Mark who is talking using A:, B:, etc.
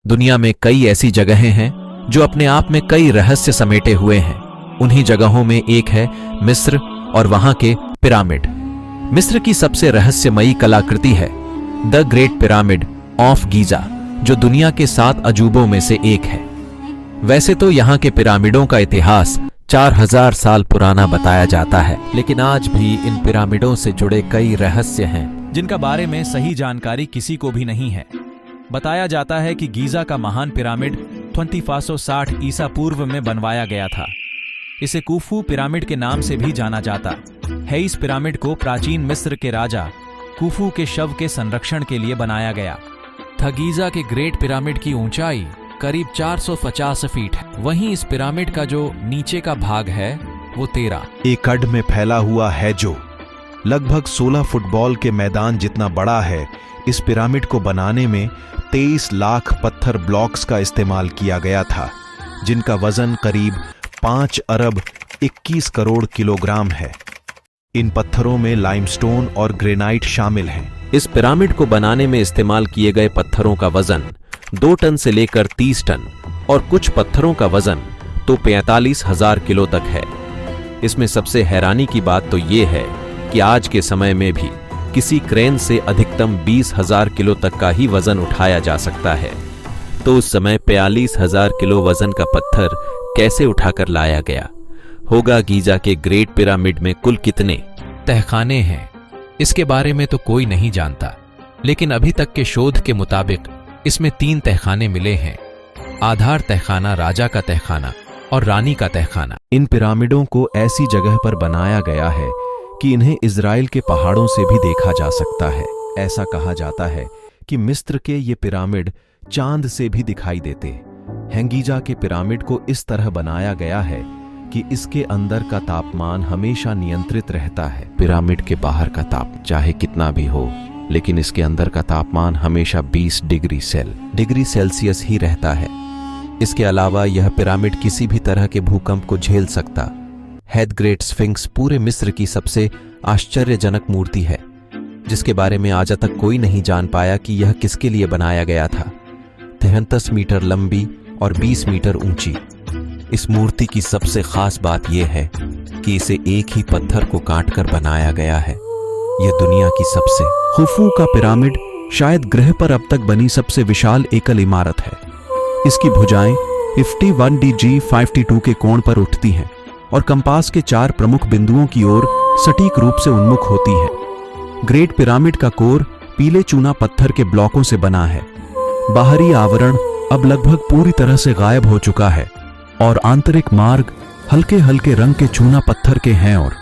A: दुनिया में कई ऐसी जगहें हैं जो अपने आप में कई रहस्य समेटे हुए हैं। उन्हीं जगहों में एक है मिस्र और वहां के पिरामिड। मिस्र की सबसे रहस्यमयी कलाकृति है the great pyramid of Giza, जो दुनिया के 7 अजूबों में से एक है। वैसे तो यहाँ के पिरामिडों का इतिहास 4000 साल पुराना बताया जाता है, लेकिन आज भी इन पिरामिडों से जुड़े कई रहस्य हैं जिनका बारे में सही जानकारी किसी को भी नहीं है। बताया जाता है कि गीजा का महान पिरामिड 2560 ईसा पूर्व में बनवाया गया था। इसे कुफू पिरामिड के नाम से भी जाना जाता है। इस पिरामिड को प्राचीन मिस्र के राजा कुफू के शव के संरक्षण के लिए बनाया गया था। गीजा के ग्रेट पिरामिड की ऊंचाई करीब 450 फीट है। वहीं इस पिरामिड का जो नीचे का भाग है वो 13
B: एकड़ में फैला हुआ है, जो लगभग 16 फुटबॉल के मैदान जितना बड़ा है। इस पिरामिड को बनाने में 23 लाख पत्थर ब्लॉक्स का इस्तेमाल किया गया था, जिनका वजन करीब 5 अरब 21 करोड़ किलोग्राम है। इन पत्थरों में लाइमस्टोन और ग्रेनाइट शामिल हैं।
A: इस पिरामिड को बनाने में इस्तेमाल किए गए पत्थरों का वजन 2 टन से लेकर 30 टन और कुछ पत्थरों का वजन तो 45,000 किलो तक है। इसमें सबसे हैरानी की बात तो ये है कि आज के समय में भी किसी क्रेन से अधिकतम 20,000 किलो तक का ही वजन उठाया जा सकता है। तो उस समय 42,000 किलो वजन का पत्थर कैसे उठाकर लाया गया होगा? गीजा के ग्रेट पिरामिड में कुल कितने तहखाने हैं, इसके बारे में तो कोई नहीं जानता, लेकिन अभी तक के शोध के मुताबिक इसमें 3 तहखाने मिले हैं। आधार तहखाना, राजा का तहखाना और रानी का तहखाना।
B: इन पिरामिडों को ऐसी जगह पर बनाया गया है कि इन्हें इजराइल के पहाड़ों से भी देखा जा सकता है। ऐसा कहा जाता है कि मिस्र के ये पिरामिड चांद से भी दिखाई देते हैं। गीजा के पिरामिड को इस तरह बनाया गया है कि इसके अंदर का तापमान हमेशा नियंत्रित रहता है। पिरामिड के बाहर का ताप चाहे कितना भी हो, लेकिन इसके अंदर का तापमान हमेशा 20 डिग्री सेल्सियस ही रहता है। इसके अलावा यह पिरामिड किसी भी तरह के भूकंप को झेल सकता है। ग्रेट स्फिंक्स पूरे मिस्र की सबसे आश्चर्यजनक मूर्ति है, जिसके बारे में आज तक कोई नहीं जान पाया कि यह किसके लिए बनाया गया था। 33 मीटर लंबी और 20 मीटर ऊंची। इस मूर्ति की सबसे खास बात यह है कि इसे एक ही पत्थर को काटकर बनाया गया है। यह दुनिया की सबसे खुफू का पिरामिड शायद ग्रह पर अब तक बनी सबसे विशाल एकल इमारत है। इसकी भुजाएं 51 के कोण पर उठती हैं और कंपास के 4 प्रमुख बिंदुओं की ओर सटीक रूप से उन्मुख होती है। ग्रेट पिरामिड का कोर पीले चूना पत्थर के ब्लॉकों से बना है। बाहरी आवरण अब लगभग पूरी तरह से गायब हो चुका है और आंतरिक मार्ग हल्के हल्के रंग के चूना पत्थर के हैं और